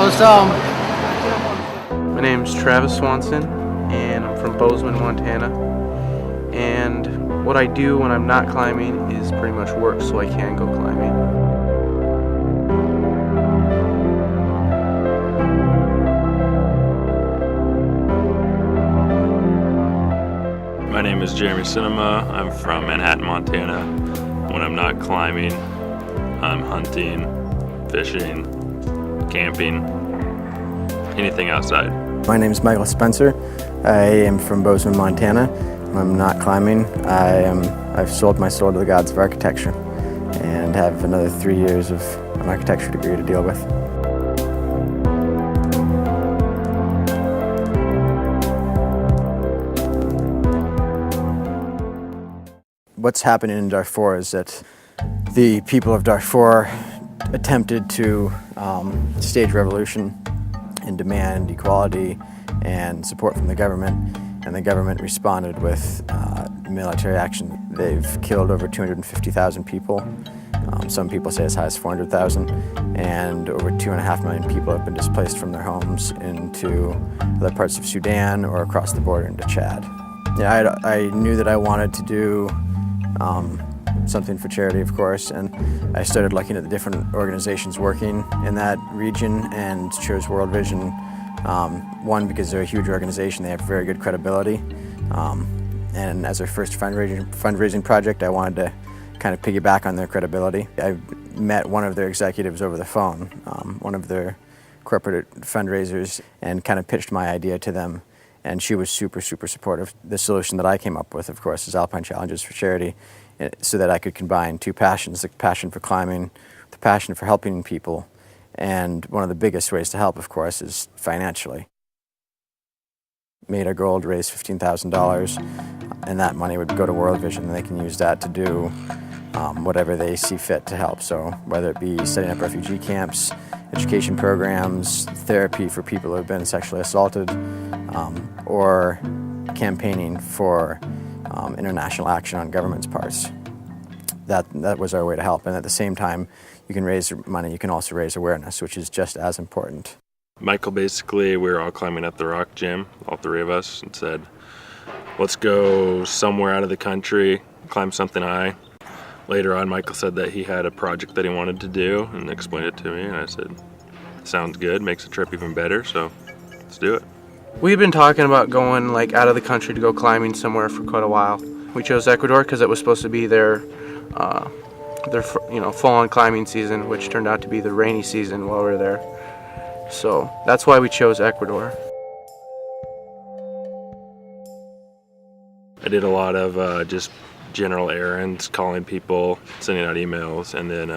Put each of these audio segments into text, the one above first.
Let's My name's Travis Swanson, and I'm from Bozeman, Montana. And what I do when I'm not climbing is pretty much work so I can go climbing. My name is Jeremy Cinema. I'm from Manhattan, Montana. When I'm not climbing, I'm hunting, fishing, camping, anything outside. My name is Michael Spencer. I am from Bozeman, Montana. When I'm not climbing, I've sold my soul to the gods of architecture and have another 3 years of an architecture degree to deal with. What's happening in Darfur is that the people of Darfur attempted to stage revolution and demand equality and support from the government, and the government responded with military action. They've killed over 250,000 people. Some people say as high as 400,000, and over 2.5 million people have been displaced from their homes into other parts of Sudan or across the border into Chad. Yeah, I knew that I wanted to do something for charity, of course, and I started looking at the different organizations working in that region and chose World Vision. One, because they're a huge organization, they have very good credibility, and as our first fundraising project, I wanted to kind of piggyback on their credibility. I met one of their executives over the phone, one of their corporate fundraisers, and kind of pitched my idea to them. And she was super, super supportive. The solution that I came up with, of course, is Alpine Challenges for charity, so that I could combine two passions, the passion for climbing, the passion for helping people. And one of the biggest ways to help, of course, is financially. Made our goal to raise $15,000, and that money would go to World Vision, and they can use that to do whatever they see fit to help. So whether it be setting up refugee camps, education programs, therapy for people who have been sexually assaulted, or campaigning for international action on government's parts. That was our way to help. And at the same time, you can raise money, you can also raise awareness, which is just as important. Michael, basically, we were all climbing up the rock gym, all three of us, and said, let's go somewhere out of the country, climb something high. Later on, Michael said that he had a project that he wanted to do and explained it to me, and I said, sounds good, makes the trip even better, so let's do it. We've been talking about going out of the country to go climbing somewhere for quite a while. We chose Ecuador because it was supposed to be their full-on climbing season, which turned out to be the rainy season while we were there. So that's why we chose Ecuador. I did a lot of just general errands, calling people, sending out emails, and then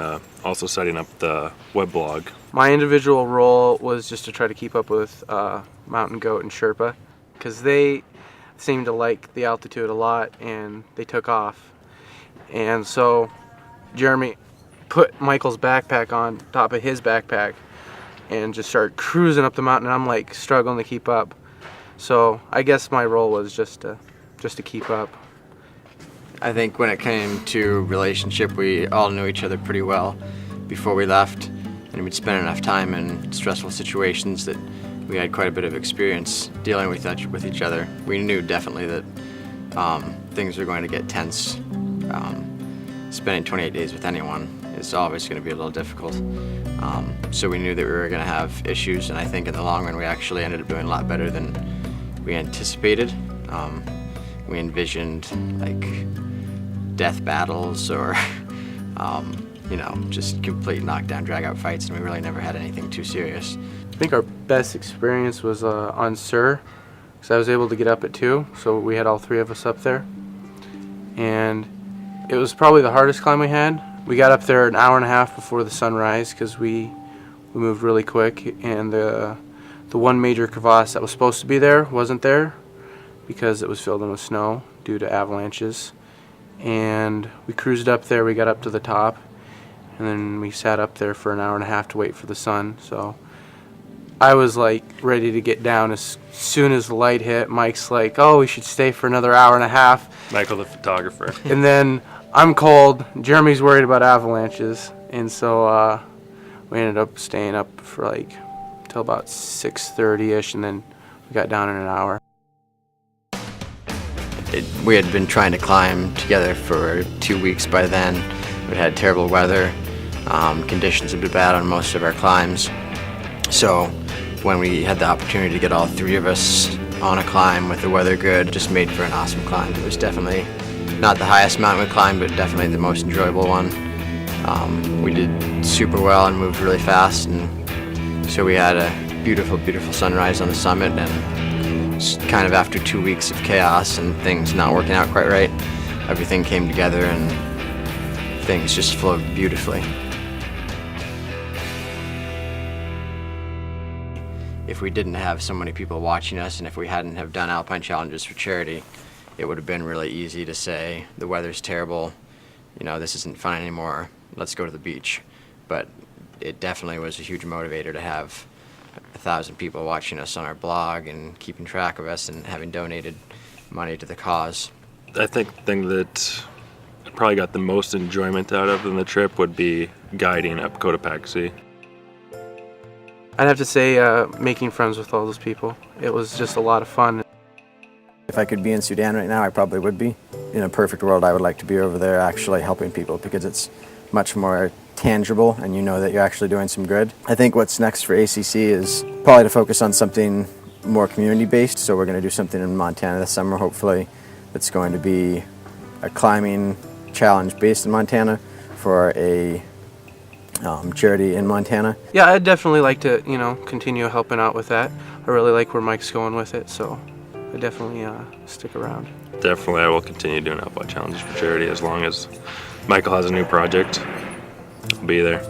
also setting up the web blog. My individual role was just to try to keep up with Mountain Goat and Sherpa, because they seemed to like the altitude a lot and they took off. And so Jeremy put Michael's backpack on top of his backpack and just started cruising up the mountain, and I'm struggling to keep up. So I guess my role was just to keep up. I think when it came to relationship, we all knew each other pretty well before we left, and we'd spent enough time in stressful situations that we had quite a bit of experience dealing with each other. We knew definitely that things were going to get tense. Spending 28 days with anyone is always going to be a little difficult. So we knew that we were going to have issues, and I think in the long run we actually ended up doing a lot better than we anticipated. We envisioned death battles or just complete knockdown, drag-out fights, and we really never had anything too serious. I think our best experience was on Sur, because I was able to get up at 2, so we had all three of us up there. And it was probably the hardest climb we had. We got up there an hour and a half before the sunrise because we moved really quick, and the one major crevasse that was supposed to be there wasn't there because it was filled in with snow due to avalanches. And we cruised up there, we got up to the top, and then we sat up there for an hour and a half to wait for the sun. So I was ready to get down as soon as the light hit. Mike's oh, we should stay for another hour and a half. Michael, the photographer. And then I'm cold, Jeremy's worried about avalanches, and so we ended up staying up for till about 6:30ish, and then we got down in an hour. We had been trying to climb together for 2 weeks by then. We had terrible weather. Conditions had been bad on most of our climbs. So when we had the opportunity to get all three of us on a climb with the weather good, it just made for an awesome climb. It was definitely not the highest mountain we climbed, but definitely the most enjoyable one. We did super well and moved really fast, and so we had a beautiful, beautiful sunrise on the summit. And kind of after 2 weeks of chaos and things not working out quite right, everything came together and things just flowed beautifully. If we didn't have so many people watching us, and if we hadn't have done Alpine Challenges for charity, it would have been really easy to say, the weather's terrible, you know, this isn't fun anymore, let's go to the beach. But it definitely was a huge motivator to have 1,000 people watching us on our blog and keeping track of us and having donated money to the cause. I think the thing that I probably got the most enjoyment out of in the trip would be guiding up Cotopaxi. I'd have to say making friends with all those people. It was just a lot of fun. If I could be in Sudan right now, I probably would be. In a perfect world, I would like to be over there actually helping people, because it's much more tangible and you know that you're actually doing some good. I think what's next for ACC is probably to focus on something more community-based. So we're going to do something in Montana this summer, hopefully. It's going to be a climbing challenge based in Montana for a charity in Montana. Yeah, I'd definitely like to, continue helping out with that. I really like where Mike's going with it, so I definitely stick around. Definitely, I will continue doing Alpine Challenges for charity as long as Michael has a new project. I'll be there.